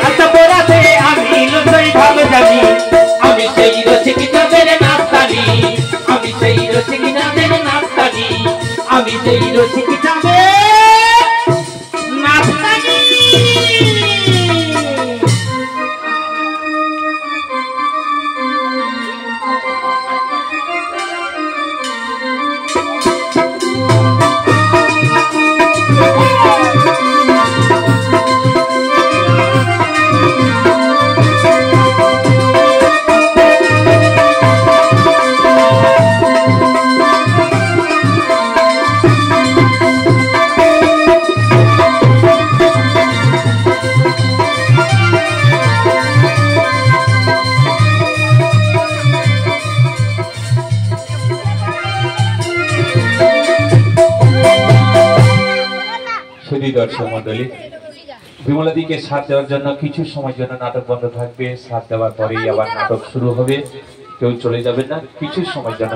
আচ্ছা পড়াতে আমি লুচই ভালো জানি আমি সেই রসিক যাদের নাস্তানি আমি সেই রসিক যাদের নাস্তানি আমি সেই রসিক যাদের নাস্তানি দর্শক মন্ডলী বিমলাদিকে সাথ দেওয়ার জন্য কিছু সময়ের জন্য নাটক বন্ধ থাকবে। সাথ দেওয়ার পরেই আবার নাটক শুরু হবে। কেউ চলে যাবেন না, কিছু সময়ের জন্য